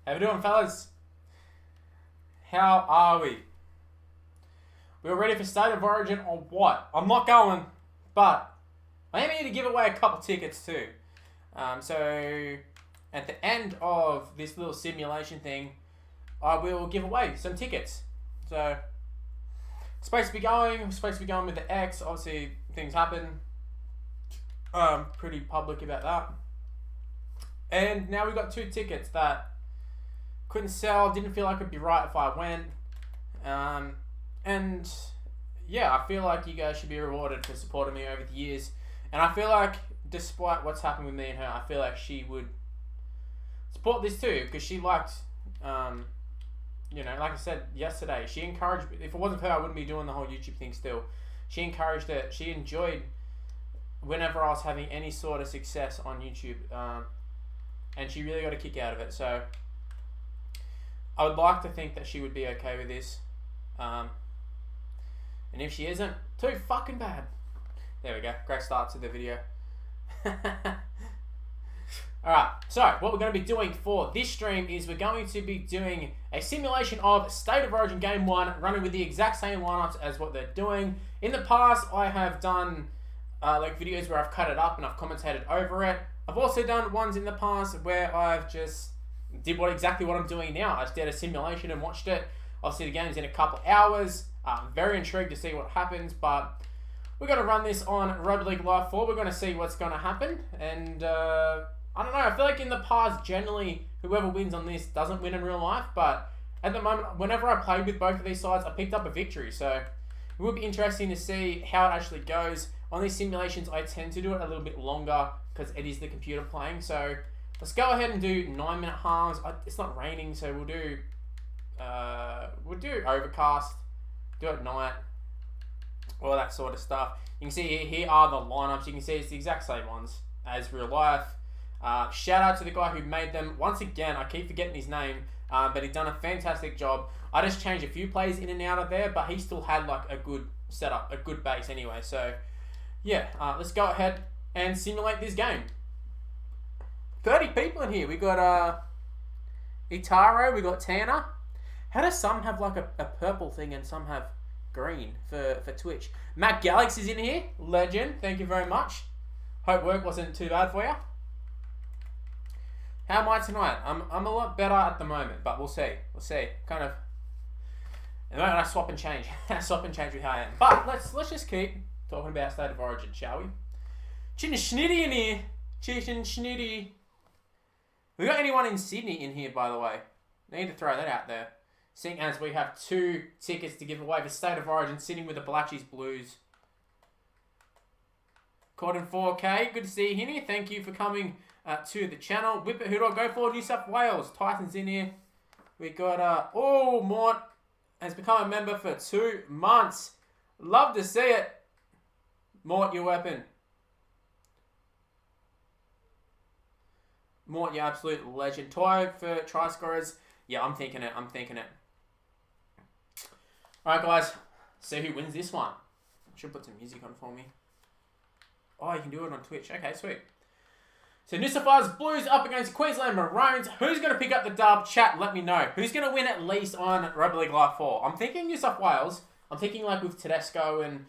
How we doing, fellas? How are we? We're ready for State of Origin or what? I'm not going, but I am here to give away a couple tickets too. So at the end of this little simulation thing, I will give away some tickets. So supposed to be going with the X. Obviously things happen. Pretty public about that. And now we've got 2 tickets that couldn't sell. Didn't feel like it'd be right if I went. And yeah, I feel like you guys should be rewarded for supporting me over the years. And I feel like, despite what's happened with me and her, I feel like she would support this too, because she liked, you know, like I said yesterday, she encouraged. If it wasn't for her, I wouldn't be doing the whole YouTube thing still. She encouraged it. She enjoyed whenever I was having any sort of success on YouTube, and she really got a kick out of it. So I would like to think that she would be okay with this. And if she isn't, too fucking bad. There we go. Great start to the video. Alright, so what we're going to be doing for this stream is we're going to be doing a simulation of State of Origin Game 1, running with the exact same lineups as what they're doing. In the past, I have done like videos where I've cut it up and I've commentated over it. I've also done ones in the past where I've just did exactly what I'm doing now. I just did a simulation and watched it. Obviously the game's in a couple hours. I'm very intrigued to see what happens, but we're going to run this on Rugby League Live 4. We're going to see what's going to happen. And I don't know, I feel like in the past, generally, whoever wins on this doesn't win in real life. But at the moment, whenever I played with both of these sides, I picked up a victory. So it would be interesting to see how it actually goes. On these simulations, I tend to do it a little bit longer because it is the computer playing. So let's go ahead and do 9-minute halves. It's not raining, so we'll do overcast, do it at night, all that sort of stuff. You can see here are the lineups. You can see it's the exact same ones as real life. Shout out to the guy who made them. Once again, I keep forgetting his name, but he's done a fantastic job. I just changed a few plays in and out of there, but he still had like a good setup, a good base anyway. So yeah, let's go ahead and simulate this game. 30 people in here. We got Itaro, we got Tanner. How does some have like a purple thing and some have green for Twitch? Matt Galax is in here. Legend. Thank you very much. Hope work wasn't too bad for you. How am I tonight? I'm a lot better at the moment, but we'll see. We'll see. Kind of. And then I swap and change. I swap and change with how I am. But let's just keep talking about State of Origin, shall we? Chin Schnitty in here. Chin Schnitty. We got anyone in Sydney in here, by the way? Need to throw that out there. Seeing as we have 2 tickets to give away for State of Origin, sitting with the Balachi's Blues. Corden 4K, good to see you here. Thank you for coming to the channel. Whip it, who do I go for? New South Wales. Titans in here. We got, Mort has become a member for 2 months. Love to see it. Mort, your weapon. Mort, your absolute legend. Toy for try scorers. Yeah, I'm thinking it. Alright, guys. See who wins this one. Should put some music on for me. Oh, you can do it on Twitch. Okay, sweet. So, New South Wales Blues up against Queensland Maroons. Who's going to pick up the dub? Chat, let me know. Who's going to win at least on Rugby League Live 4? I'm thinking New South Wales. I'm thinking like with Tedesco and,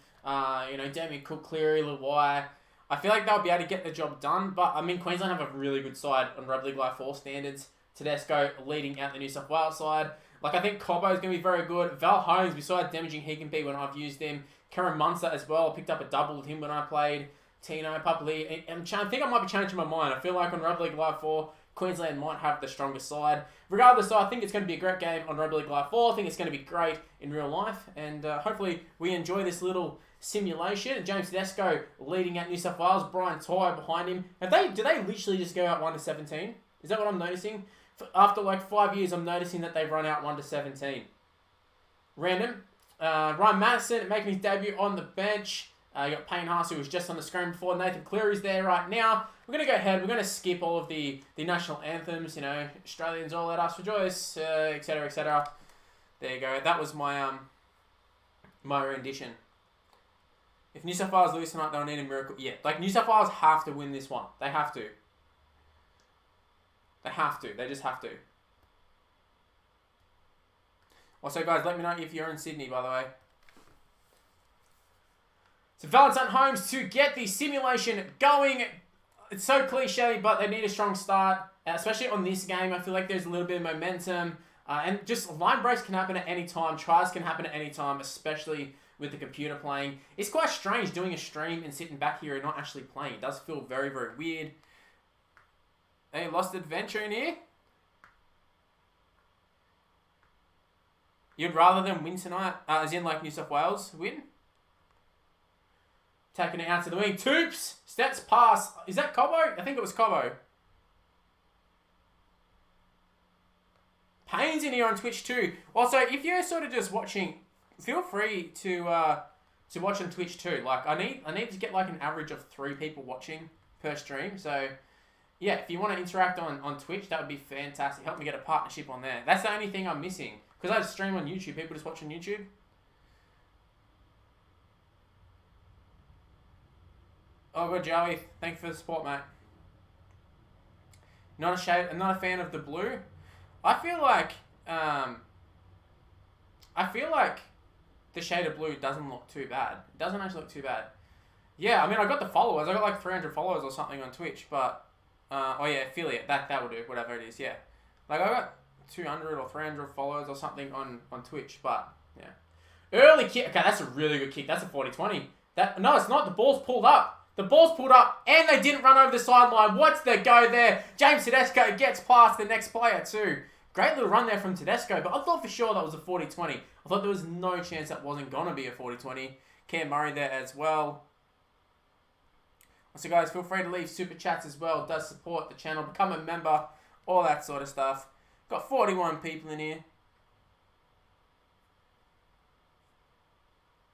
Damien Cook, Cleary, Luai. I feel like they'll be able to get the job done. But, I mean, Queensland have a really good side on Rugby League Live 4 standards. Tedesco leading out the New South Wales side. Like, I think Cobbo is going to be very good. Val Holmes, we saw how damaging he can be when I've used him. Karen Munster as well. I picked up a double with him when I played. Tino, Papali. I think I might be changing my mind. I feel like on Rugby League Live 4, Queensland might have the strongest side. Regardless, though, I think it's going to be a great game on Rugby League Live 4. I think it's going to be great in real life. And hopefully we enjoy this little simulation. James Tedesco leading out New South Wales. Brian Toy behind him. Do they literally just go out 1-17? Is that what I'm noticing? After like 5 years, I'm noticing that they've run out 1-17. Random. Ryan Madison making his debut on the bench. You got Payne Haas, who was just on the screen before. Nathan Cleary's there right now. We're going to go ahead. We're going to skip all of the national anthems. Australians all let us rejoice, etc., etc. There you go. That was my my rendition. If New South Wales lose tonight, they'll need a miracle. Yeah, like New South Wales have to win this one. They have to. They have to. They just have to. Also, guys, let me know if you're in Sydney, by the way. So, Valentine Holmes to get the simulation going. It's so cliche, but they need a strong start, especially on this game. I feel like there's a little bit of momentum. And just line breaks can happen at any time. Tries can happen at any time, especially with the computer playing. It's quite strange doing a stream and sitting back here and not actually playing. It does feel very, very weird. Hey, lost adventure in here? You'd rather them win tonight? As in, like, New South Wales win? Taking it out to the wing. Toops! Steps pass. Is that Cobbo? I think it was Cobbo. Payne's in here on Twitch too. Also, if you're sort of just watching, feel free to watch on Twitch too. Like, I need to get like an average of 3 people watching per stream. So, yeah, if you want to interact on Twitch, that would be fantastic. Help me get a partnership on there. That's the only thing I'm missing. Because I stream on YouTube. People just watch on YouTube. Oh, good, Joey. Thank you for the support, mate. I'm not a fan of the blue. I feel like the shade of blue doesn't look too bad. It doesn't actually look too bad. Yeah, I mean, I got the followers. I got like 300 followers or something on Twitch, but oh yeah, affiliate. That will do. Whatever it is. Yeah, like I got 200 or 300 followers or something on Twitch, but yeah. Early kick. Okay, that's a really good kick. That's a 40-20. No, it's not. The ball's pulled up. The ball's pulled up, and they didn't run over the sideline. What's the go there? James Tedesco gets past the next player too. Great little run there from Tedesco, but I thought for sure that was a 40-20. I thought there was no chance that wasn't going to be a 40-20. Cam Murray there as well. So guys, feel free to leave super chats as well. It does support the channel. Become a member. All that sort of stuff. Got 41 people in here.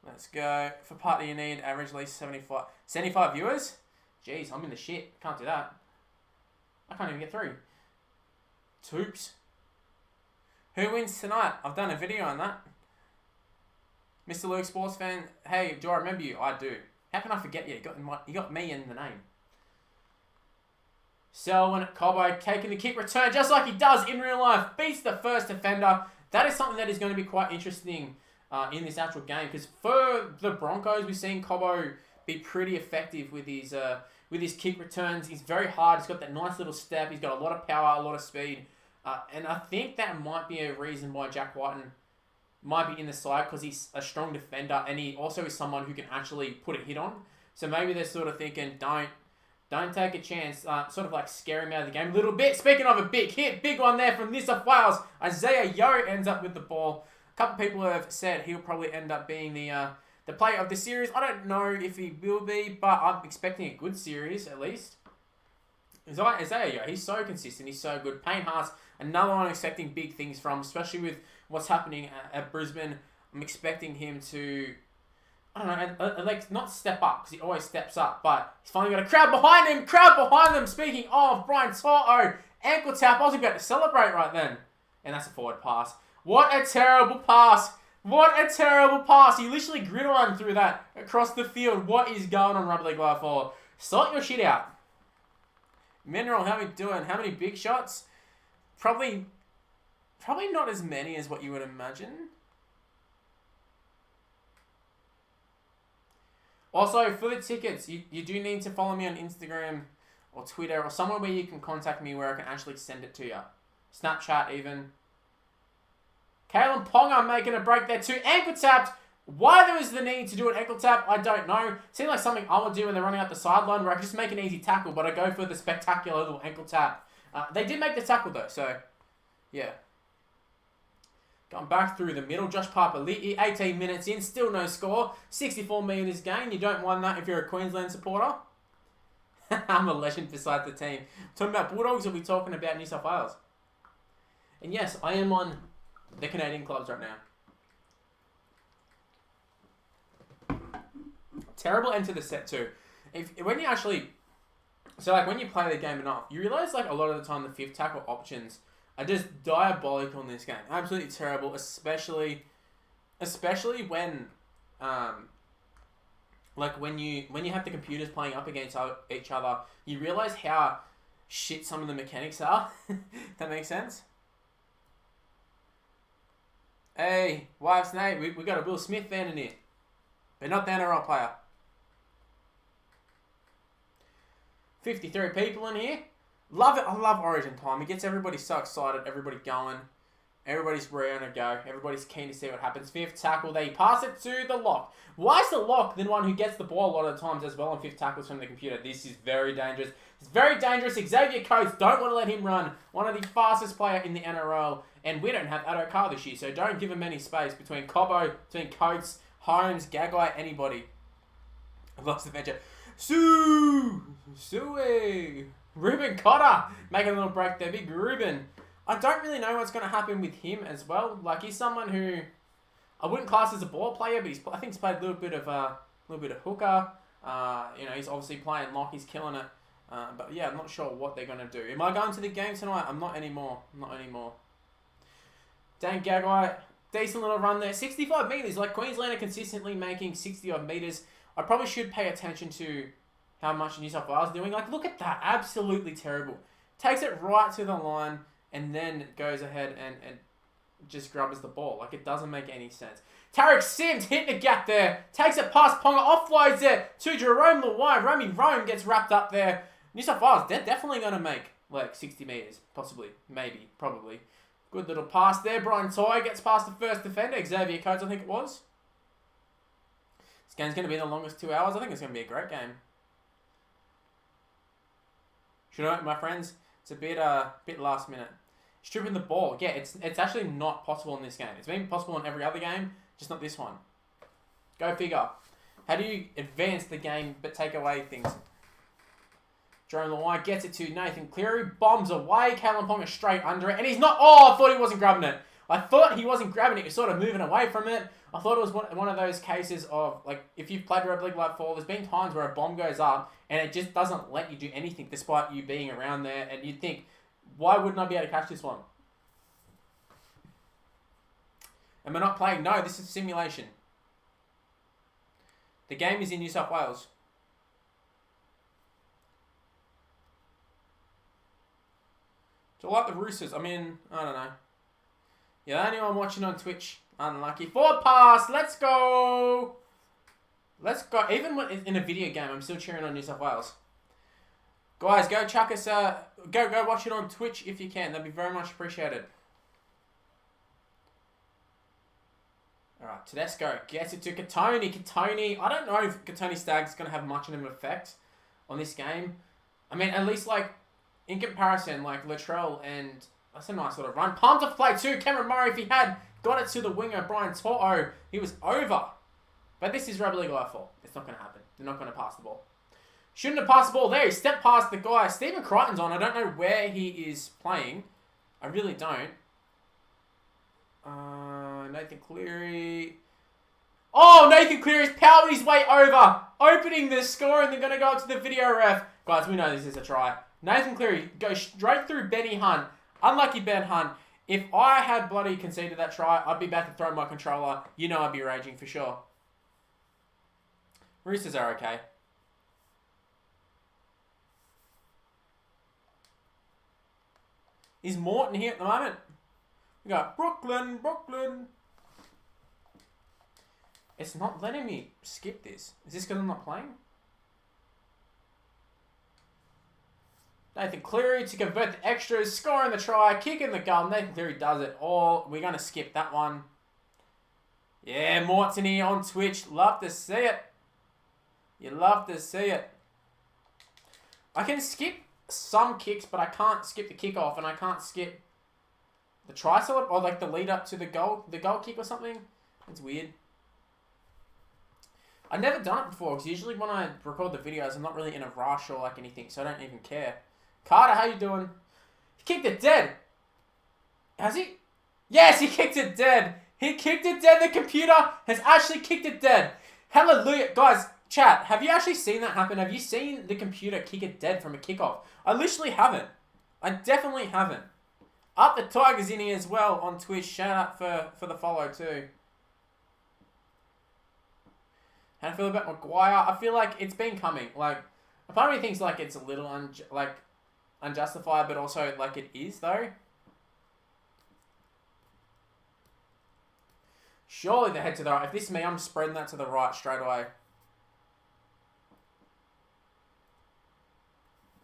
Let's go. For partner you need average at least 75 viewers? Jeez, I'm in the shit. Can't do that. I can't even get through. Toops. Who wins tonight? I've done a video on that. Mr. Luke, sports fan. Hey, do I remember you? I do. How can I forget you? You got me in the name. Selwyn Cobbo taking the kick return just like he does in real life. Beats the first defender. That is something that is going to be quite interesting in this actual game, because for the Broncos, we've seen Cobbo be pretty effective with his kick returns. He's very hard. He's got that nice little step. He's got a lot of power, a lot of speed. And I think that might be a reason why Jack Whiten might be in the side, because he's a strong defender and he also is someone who can actually put a hit on. So maybe they're sort of thinking, don't take a chance, sort of like scare him out of the game a little bit. Speaking of a big hit, big one there from New South Wales. Isaiah Yeo ends up with the ball. A couple people have said he'll probably end up being the player of the series. I don't know if he will be, but I'm expecting a good series at least. Isaiah Yeo, he's so consistent, he's so good. Payne Haas, another one I'm expecting big things from, especially with what's happening at Brisbane. I'm expecting him to, I don't know, like not step up, because he always steps up, but he's finally got a crowd behind him. Crowd behind them. Speaking of Brian Toto, ankle tap. I was about to celebrate right then. And that's a forward pass. What a terrible pass. What a terrible pass. He literally gridironed through that across the field. What is going on, Rugby League Live 4? Sort your shit out. Mineral, how are we doing? How many big shots? Probably not as many as what you would imagine. Also, for the tickets, you do need to follow me on Instagram or Twitter or somewhere where you can contact me where I can actually send it to you. Snapchat even. Kalen Ponga making a break there too. Ankle tapped. Why there was the need to do an ankle tap, I don't know. Seems like something I would do when they're running out the sideline where I just make an easy tackle, but I go for the spectacular little ankle tap. They did make the tackle though, so yeah. Going back through the middle, Josh Parker, 18 minutes in, still no score. 64 meters gain. You don't mind that if you're a Queensland supporter. I'm a legend beside the team. Talking about Bulldogs, or are we talking about New South Wales? And yes, I am on the Canadian clubs right now. Terrible end to the set too. When you actually, when you play the game enough, you realize like a lot of the time the fifth tackle options are just diabolical in this game. Absolutely terrible, especially when when you have the computers playing up against each other, you realize how shit some of the mechanics are. That makes sense. Hey, Wives Nate, we got a Will Smith fan in here. But not the NRL player. 53 people in here. Love it. I love Origin time. It gets everybody so excited. Everybody going. Everybody's ready to go. Everybody's keen to see what happens. Fifth tackle. They pass it to the lock. Why is the lock the one who gets the ball a lot of times as well on fifth tackles from the computer? This is very dangerous. It's very dangerous. Xavier Coates, don't want to let him run. One of the fastest player in the NRL. And we don't have Addo Carr this year, so don't give him any space between Cobbo, between Coates, Holmes, Gagai, anybody. I've lost the venture. Suey. Ruben Cotter making a little break there. Big Ruben. I don't really know what's going to happen with him as well. Like, he's someone who I wouldn't class as a ball player, but I think he's played a little bit of hooker. He's obviously playing lock. He's killing it. But yeah, I'm not sure what they're going to do. Am I going to the game tonight? I'm not anymore. Dan Gagai, decent little run there. 65 metres. Like, Queensland are consistently making 60-odd metres. I probably should pay attention to how much New South Wales is doing. Like, look at that. Absolutely terrible. Takes it right to the line and then goes ahead and just grabs the ball. Like, it doesn't make any sense. Tarek Sims hitting the gap there. Takes it past Ponga. Offloads it to Jerome Luai. Romy Rome gets wrapped up there. New South Wales, they're definitely going to make, like, 60 metres. Possibly. Maybe. Probably. Good little pass there. Brian Toy gets past the first defender. Xavier Coates, I think it was. This game's going to be the longest 2 hours. I think it's going to be a great game. You know, my friends, it's a bit last minute. Stripping the ball. Yeah, it's actually not possible in this game. It's been possible in every other game, just not this one. Go figure. How do you advance the game but take away things? Jerome Luai gets it to Nathan Cleary. Bombs away. Kalen Ponga straight under it. And he's not... Oh, I thought he wasn't grabbing it. I thought he wasn't grabbing it. He was sort of moving away from it. I thought it was one of those cases of, like, if you've played Rugby League like 4, there's been times where a bomb goes up and it just doesn't let you do anything despite you being around there. And you'd think, why wouldn't I be able to catch this one? Am I not playing? No, this is simulation. The game is in New South Wales. So like the Roosters, I mean, I don't know. Yeah, anyone watching on Twitch, unlucky. Forward pass, let's go. Let's go. Even when in a video game, I'm still cheering on New South Wales. Guys, go chuck us, go watch it on Twitch if you can. That'd be very much appreciated. Alright, Tedesco gets it to Katoni. Katoni, I don't know if Katoni Stagg's going to have much of an effect on this game. I mean, at least, like, in comparison, like, Latrell and... That's a nice little run. Pumped off play too. Cameron Murray, if he had got it to the winger, Brian To'o, he was over. But this is Rugby League RLL4. It's not going to happen. They're not going to pass the ball. Shouldn't have passed the ball there. He stepped past the guy. Stephen Crichton's on. I don't know where he is playing. I really don't. Nathan Cleary. Oh, Nathan Cleary's powered his way over. Opening the score and they're going to go up to the video ref. Guys, we know this is a try. Nathan Cleary goes straight through Benny Hunt. Unlucky Ben Hunt. If I had bloody conceded that try, I'd be back to throw my controller. You know I'd be raging for sure. Roosters are okay. Is Morton here at the moment? We got Brooklyn. It's not letting me skip this. Is this because I'm not playing? Nathan Cleary to convert the extras, scoring the try, kicking the goal. Nathan Cleary does it all. We're going to skip that one. Yeah, Morton here on Twitch. Love to see it. You love to see it. I can skip some kicks, but I can't skip the kickoff, and I can't skip the try salute, or like the lead up to the goal kick or something. It's weird. I've never done it before, because usually when I record the videos, I'm not really in a rush or like anything, so I don't even care. Carter, how you doing? He kicked it dead. Has he? Yes, he kicked it dead. He kicked it dead. The computer has actually kicked it dead. Hallelujah. Guys, chat, have you actually seen that happen? Have you seen the computer kick it dead from a kickoff? I literally haven't. I definitely haven't. Up the Tigers in here as well on Twitch. Shout out for the follow too. How do I feel about Maguire? I feel like it's been coming. Like, a part of me thinks like it's a little unjustified, but also like it is though. Surely they head to the right. If this is me, I'm spreading that to the right straight away.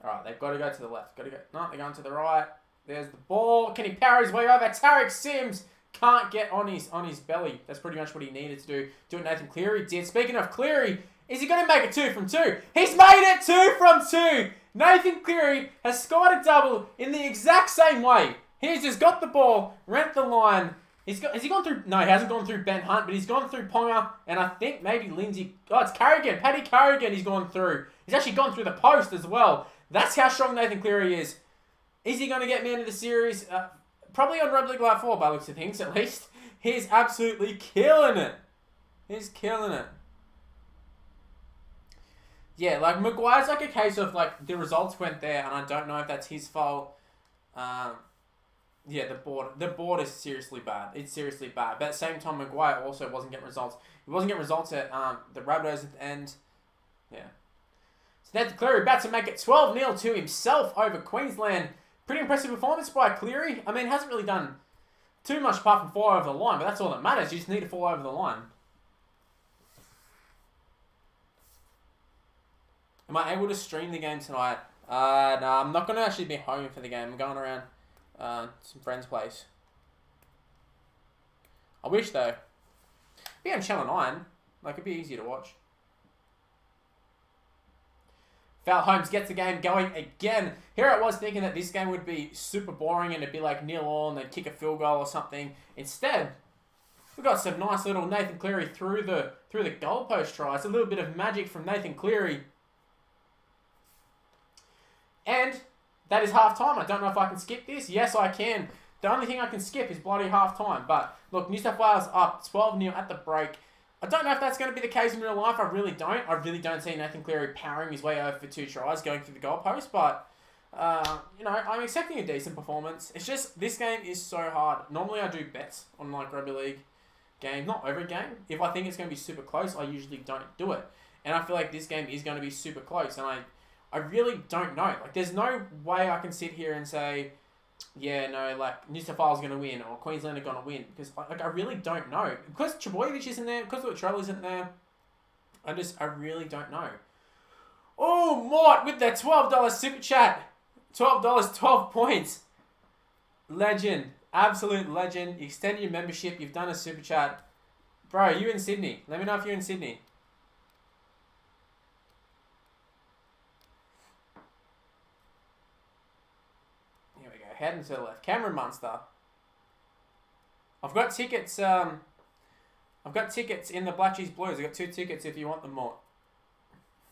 Alright, they've got to go to the left. No, they're going to the right. There's the ball. Can he power his way over? Tarek Sims can't get on his belly. That's pretty much what he needed to do. Do what Nathan Cleary did. Speaking of Cleary, is he going to make it 2 from 2? He's made it 2 from 2! Nathan Cleary has scored a double in the exact same way. He's just got the ball, rent the line. Has he gone through? No, he hasn't gone through Ben Hunt, but he's gone through Ponga, and I think maybe Lindsay. Oh, it's Carrigan. Paddy Carrigan he's gone through. He's actually gone through the post as well. That's how strong Nathan Cleary is. Is he going to get me into the series? Probably on Rugby League Live 4 by looks of things, at least. He's absolutely killing it. He's killing it. Yeah, like, Maguire's like a case of, like, the results went there, and I don't know if that's his fault. Yeah, the board is seriously bad. It's seriously bad. But at the same time, Maguire also wasn't getting results. He wasn't getting results at the Rabbitohs at the end. Yeah. So Nathan Cleary about to make it 12-0 to himself over Queensland. Pretty impressive performance by Cleary. I mean, hasn't really done too much apart from fall over the line, but that's all that matters. You just need to fall over the line. Am I able to stream the game tonight? No, I'm not going to actually be home for the game. I'm going around some friend's place. I wish, though. Be on Channel 9. Like, it'd be easier to watch. Val Holmes gets the game going again. Here I was thinking that this game would be super boring and it'd be like 0-0 and they'd kick a field goal or something. Instead, we got some nice little Nathan Cleary through the goalpost tries. A little bit of magic from Nathan Cleary. And that is half-time. I don't know if I can skip this. Yes, I can. The only thing I can skip is bloody half-time. But, look, New South Wales up 12-0 at the break. I don't know if that's going to be the case in real life. I really don't. I really don't see Nathan Cleary powering his way over for 2 tries, going through the goalpost. But, you know, I'm expecting a decent performance. It's just, this game is so hard. Normally I do bets on, like, Rugby League games. Not every game. If I think it's going to be super close, I usually don't do it. And I feel like this game is going to be super close. And I really don't know. Like, there's no way I can sit here and say, yeah, no, like, New South Wales are going to win or Queensland are going to win. Because, like, I really don't know. Because Trebojevic isn't there, because Latrell isn't there, I really don't know. Oh, Mort with that $12 super chat. $12, 12 points. Legend. Absolute legend. You extended your membership. You've done a super chat. Bro, you in Sydney. Let me know if you're in Sydney. Heading to the left. Cameron Munster. I've got tickets. I've got tickets in the Black Cheese Blues. I've got 2 tickets if you want them more.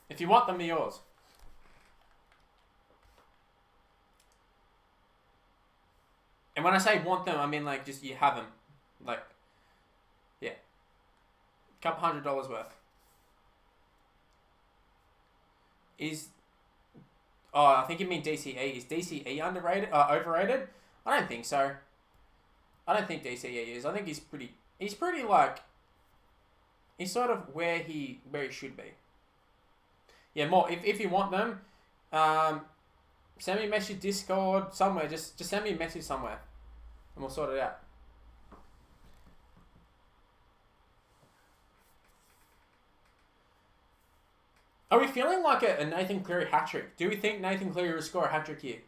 If you want them, they're yours. And when I say want them, I mean like just you have them. Like, yeah. Couple $100 worth. Oh, I think you mean DCE. Is DCE underrated? Overrated? I don't think so. I don't think DCE is. I think he's pretty like, he's sort of where he should be. Yeah, more. If you want them, send me a message Discord somewhere. Just send me a message somewhere, and we'll sort it out. Are we feeling like a Nathan Cleary hat-trick? Do we think Nathan Cleary will score a hat-trick here?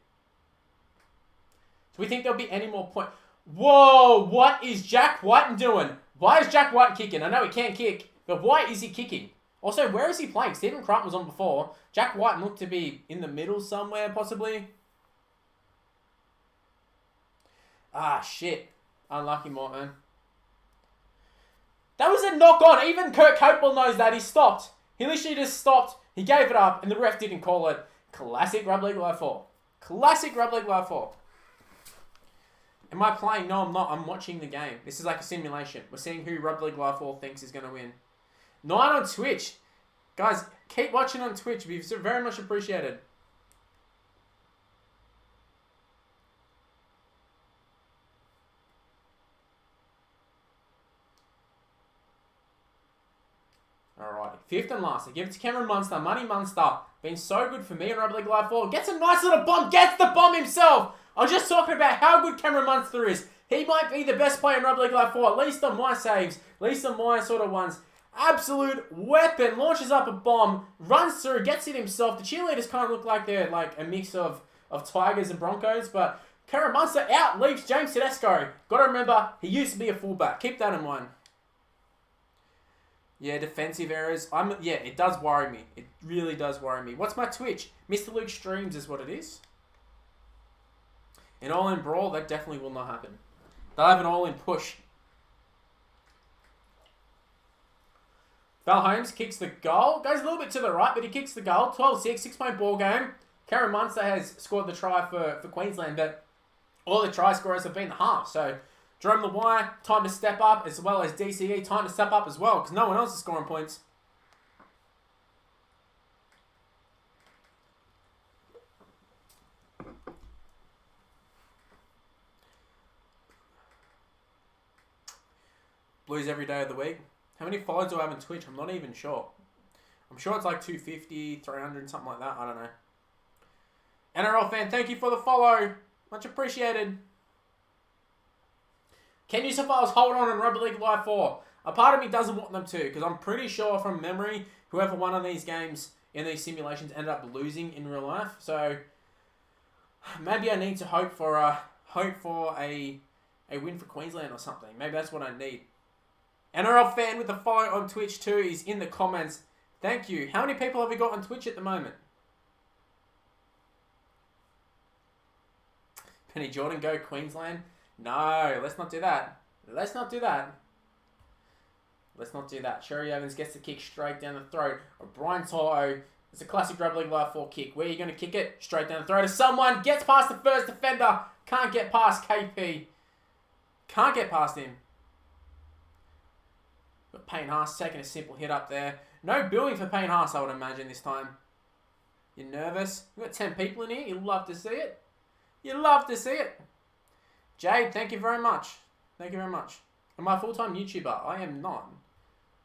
Do we think there'll be any more points? Whoa! What is Jack Whiten doing? Why is Jack Whiten kicking? I know he can't kick, but why is he kicking? Also, where is he playing? Stephen Crichton was on before. Jack Whiten looked to be in the middle somewhere, possibly. Ah, shit. Unlucky, Morton. That was a knock-on. Even Kurt Capewell knows that. He stopped. He literally just stopped, he gave it up, and the ref didn't call it. Classic Rugby League Live 4. Classic Rugby League Live 4. Am I playing? No, I'm not. I'm watching the game. This is like a simulation. We're seeing who Rugby League Live 4 thinks is going to win. 9 on Twitch. Guys, keep watching on Twitch. It'd be very much appreciated. Alrighty, 5th and last. I give it to Cameron Munster. Money Munster. Been so good for me in Rugby League Live 4. Gets a nice little bomb. Gets the bomb himself. I was just talking about how good Cameron Munster is. He might be the best player in Rugby League Live 4, at least on my saves, at least on my sort of ones. Absolute weapon, launches up a bomb, runs through, gets it himself. The cheerleaders kind of look like they're like a mix of Tigers and Broncos, but Karen Munster out, leaves James Tedesco. Got to remember, he used to be a fullback. Keep that in mind. Yeah, defensive errors. Yeah, it does worry me. It really does worry me. What's my Twitch? Mr. Luke Streams is what it is. An all-in brawl, that definitely will not happen. They'll have an all-in push. Val Holmes kicks the goal. Goes a little bit to the right, but he kicks the goal. 12-6, 6-point ball game. Karen Munster has scored the try for Queensland, but all the try scorers have been the half. So, Jerome Lawai, time to step up, as well as DCE, time to step up as well, because no one else is scoring points. Blues every day of the week. How many followers do I have on Twitch? I'm not even sure. I'm sure it's like 250, 300, something like that. I don't know. NRL fan, thank you for the follow. Much appreciated. Can New South Wales hold on in Rugby League Live 4? A part of me doesn't want them to, because I'm pretty sure from memory, whoever won on these games in these simulations ended up losing in real life. So maybe I need to hope for a win for Queensland or something. Maybe that's what I need. NRL fan with the follow on Twitch too is in the comments. Thank you. How many people have we got on Twitch at the moment? Penny Jordan, go Queensland. No, let's not do that. Let's not do that. Let's not do that. Sherry Evans gets the kick straight down the throat of Brian Toto. It's a classic Rugby League Live 4 kick. Where are you going to kick it? Straight down the throat of someone. Gets past the first defender. Can't get past KP. Can't get past him. But Payne Haas taking a simple hit up there. No booing for Payne Haas, I would imagine, this time. You're nervous? We've got 10 people in here. You'd love to see it. You'd love to see it. Jade, thank you very much. Thank you very much. Am I a full-time YouTuber? I am not.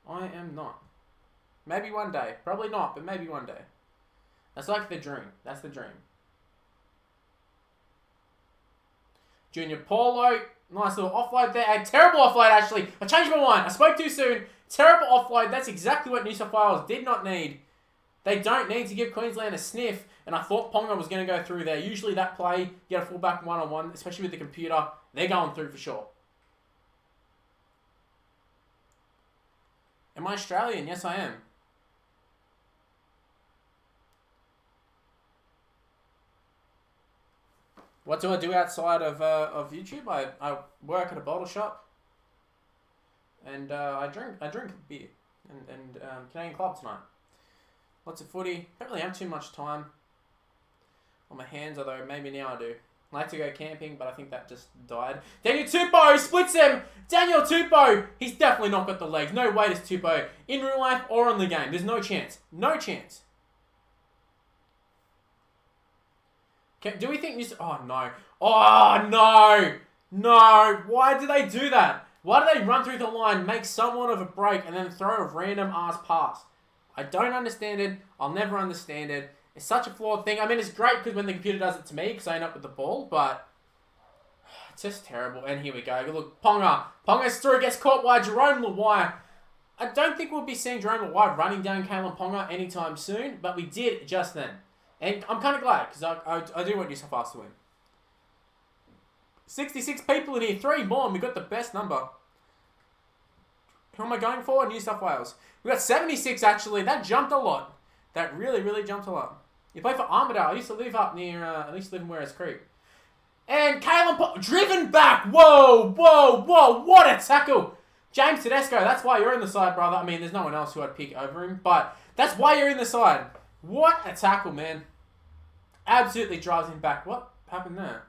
I am not. Maybe one day. Probably not, but maybe one day. That's like the dream. That's the dream. Junior Paulo. Nice little offload there. A terrible offload, actually. I changed my mind. I spoke too soon. Terrible offload. That's exactly what New South Wales did not need. They don't need to give Queensland a sniff. And I thought Ponga was going to go through there. Usually that play, get a fullback one-on-one, especially with the computer. They're going through for sure. Am I Australian? Yes, I am. What do I do outside of YouTube? I work at a bottle shop, and I drink beer and Canadian Club tonight. Lots of footy. Don't really have too much time on my hands, although maybe now I do. I like to go camping, but I think that just died. Daniel Tupou splits him. Daniel Tupou. He's definitely not got the legs. No way does Tupou in real life or on the game. There's no chance. No chance. Do we think this... Oh, no. Oh, no. No. Why do they do that? Why do they run through the line, make somewhat of a break, and then throw a random-ass pass? I don't understand it. I'll never understand it. It's such a flawed thing. I mean, it's great because when the computer does it to me, because I end up with the ball, but... It's just terrible. And here we go. Look, Ponga. Ponga's through, gets caught by Jerome Lawai. I don't think we'll be seeing Jerome Lawai running down Kalen Ponga anytime soon, but we did just then. And I'm kind of glad, because I do want New South Wales to win. 66 people in here, 3 more, and we got the best number. Who am I going for? New South Wales. We got 76, actually. That jumped a lot. That really, really jumped a lot. You play for Armidale. I used to live up near, I used to live in Werris Creek. And Kalen driven back. Whoa, whoa, whoa. What a tackle. James Tedesco, that's why you're in the side, brother. I mean, there's no one else who I'd pick over him, but that's why you're in the side. What a tackle, man. Absolutely drives him back. What happened there?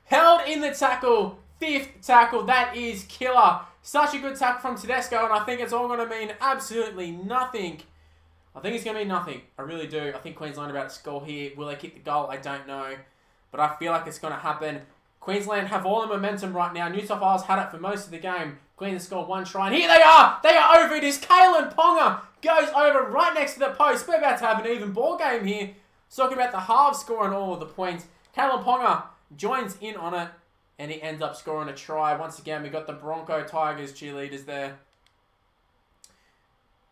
Held in the tackle. 5th tackle. That is killer. Such a good tackle from Tedesco, and I think it's all going to mean absolutely nothing. I think it's going to mean nothing. I really do. I think Queensland are about to score here. Will they kick the goal? I don't know. But I feel like it's going to happen. Queensland have all the momentum right now. New South Wales had it for most of the game. Queensland scored 1 try, and here they are! They are over. It is Kalen Ponga. Goes over right next to the post. We're about to have an even ball game here. Talking about the halves scoring all of the points. Kalen Ponga joins in on it. And he ends up scoring a try. Once again, we got the Bronco Tigers cheerleaders there.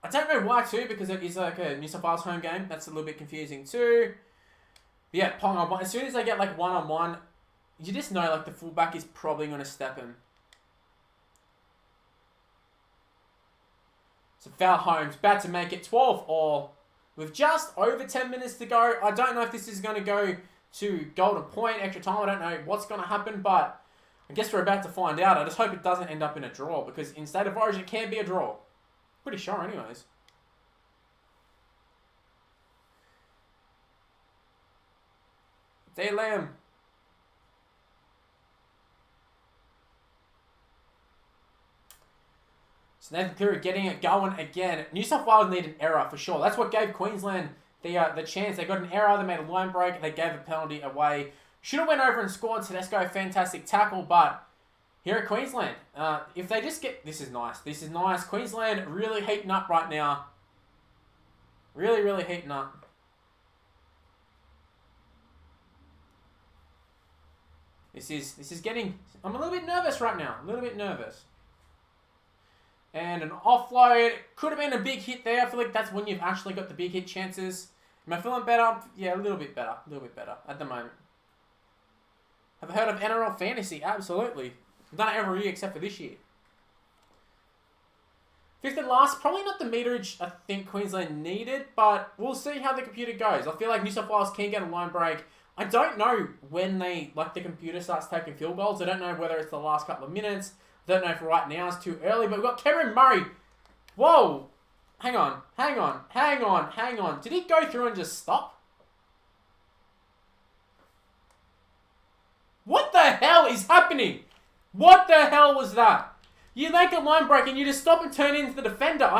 I don't know why too, because it is like a New South Wales home game. That's a little bit confusing too. But yeah, Pong on one. As soon as they get like one-on-one, you just know like the fullback is probably going to step him. So foul Holmes, about to make it 12-all. With just over 10 minutes to go. I don't know if this is going to go to golden point, extra time. I don't know what's going to happen, but I guess we're about to find out. I just hope it doesn't end up in a draw, because in State of Origin it can be a draw. Pretty sure anyways. D Lamb. So Nathan Cleary getting it going again. New South Wales need an error for sure. That's what gave Queensland the chance. They got an error. They made a line break. They gave a penalty away. Should have went over and scored. Tedesco, fantastic tackle, but here at Queensland, if they just get... This is nice. This is nice. Queensland really heating up right now. Really, really heating up. This is getting... I'm a little bit nervous right now. A little bit nervous. And an offload. Could have been a big hit there. I feel like that's when you've actually got the big hit chances. Am I feeling better? Yeah, a little bit better. A little bit better at the moment. Have I heard of NRL Fantasy? Absolutely. I've done it every year except for this year. Fifth and last. Probably not the meterage I think Queensland needed, but we'll see how the computer goes. I feel like New South Wales can get a line break. I don't know when the computer starts taking field goals. I don't know whether it's the last couple of minutes. I don't know if right now it's too early, but we've got Cameron Murray. Whoa. Hang on. Did he go through and just stop? What the hell is happening? What the hell was that? You make a line break and you just stop and turn into the defender.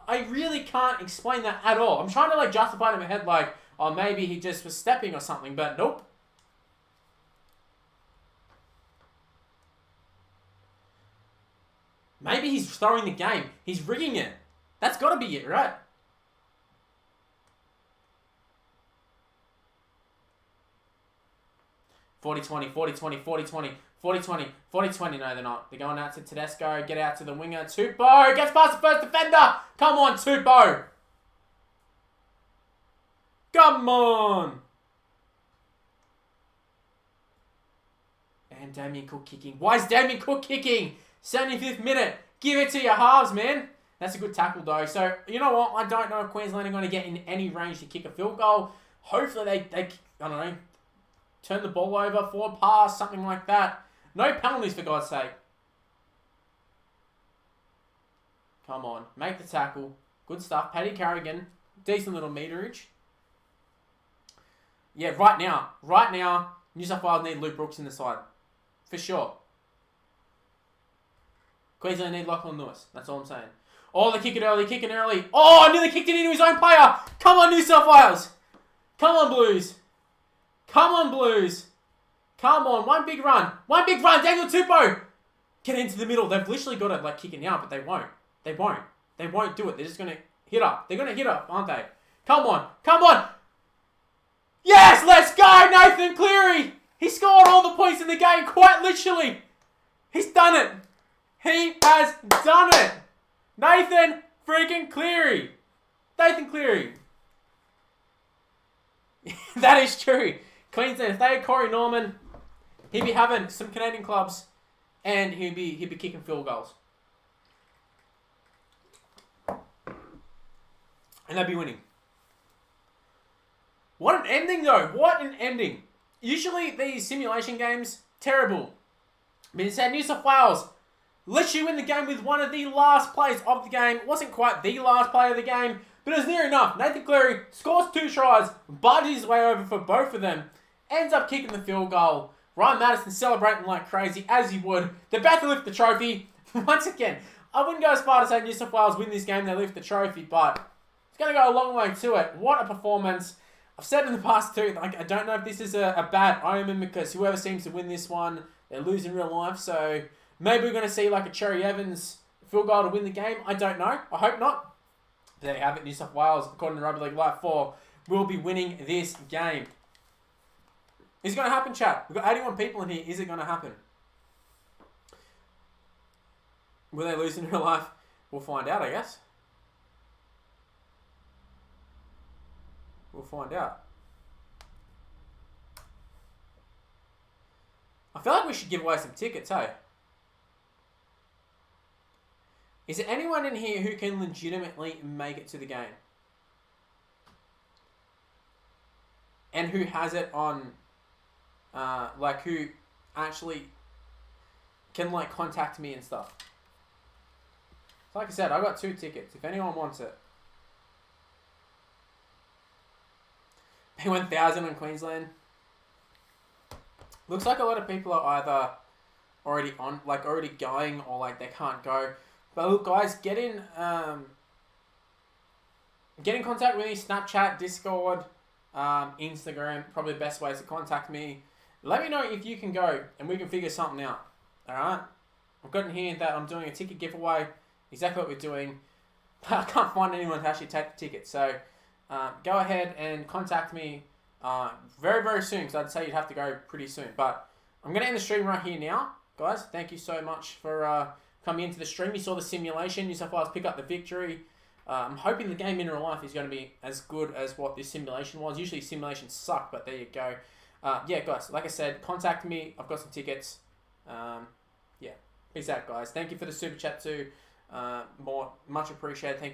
I really can't explain that at all. I'm trying to justify it in my head oh, maybe he just was stepping or something, but nope. Maybe he's throwing the game. He's rigging it. That's got to be it, right? (40-20, 40-20, 40-20, 40-20, 40-20). No, they're not. They're going out to Tedesco. Get out to the winger. Tupou gets past the first defender. Come on, Tupou. Come on. And Damien Cook kicking. Why is Damien Cook kicking? 75th minute. Give it to your halves, man. That's a good tackle, though. So, you know what? I don't know if Queensland are going to get in any range to kick a field goal. Hopefully they I don't know, turn the ball over, forward pass, something like that. No penalties, for God's sake. Come on. Make the tackle. Good stuff. Paddy Carrigan. Decent little meterage. Yeah, right now, New South Wales need Luke Brooks in the side. For sure. Queensland need Lachlan Lewis. That's all I'm saying. Oh, they kick it early. Oh, I nearly kicked it into his own player. Come on, New South Wales. Come on, Blues. Come on, one big run. Daniel Tupou. Get into the middle. They've literally got to kick it out, but they won't. They won't do it. They're just going to hit up. They're going to hit up, aren't they? Come on. Yes, let's go, Nathan Cleary. He scored all the points in the game, quite literally. He's done it. He has done it. Nathan freaking Cleary. That is true. Queensland, if they had Corey Norman, he'd be having some Canadian clubs and he'd be kicking field goals. And they'd be winning. What an ending, though. What an ending. Usually, these simulation games, terrible. But instead, New South Wales literally win the game with one of the last plays of the game. It wasn't quite the last play of the game, but it was near enough. Nathan Cleary scores 2 tries, budges his way over for both of them, ends up kicking the field goal. Ryan Madison celebrating like crazy, as he would. They're about to lift the trophy. Once again, I wouldn't go as far to say New South Wales win this game, they lift the trophy, but it's going to go a long way to it. What a performance. I've said in the past too, I don't know if this is a bad omen, because whoever seems to win this one, they lose in real life. So maybe we're going to see a Cherry Evans field goal to win the game. I don't know. I hope not. There you have it. New South Wales, according to Rugby League Live 4, will be winning this game. Is it going to happen, chat? We've got 81 people in here. Is it going to happen? Will they lose in real life? We'll find out, I guess. We'll find out. I feel like we should give away some tickets, hey? Is there anyone in here who can legitimately make it to the game? And who has it on, like, who actually can, like, contact me and stuff? So like I said, I got 2 tickets. If anyone wants it. Pay 1,000 in Queensland. Looks like a lot of people are either already on, like, already going, or, like, they can't go. But look, guys, get in contact with me. Snapchat, Discord, Instagram, probably the best ways to contact me. Let me know if you can go, and we can figure something out. Alright? I've got in here that I'm doing a ticket giveaway. Exactly what we're doing. But I can't find anyone to actually take the ticket. So, go ahead and contact me very, very soon. Because I'd say you'd have to go pretty soon. But I'm going to end the stream right here now. Guys, thank you so much for coming into the stream. You saw the simulation. New South Wales pick up the victory. I'm hoping the game in real life is going to be as good as what this simulation was. Usually simulations suck, but there you go. Yeah, guys, like I said, contact me. I've got some tickets. Yeah, peace out, guys. Thank you for the super chat too. Much appreciated. Thank you.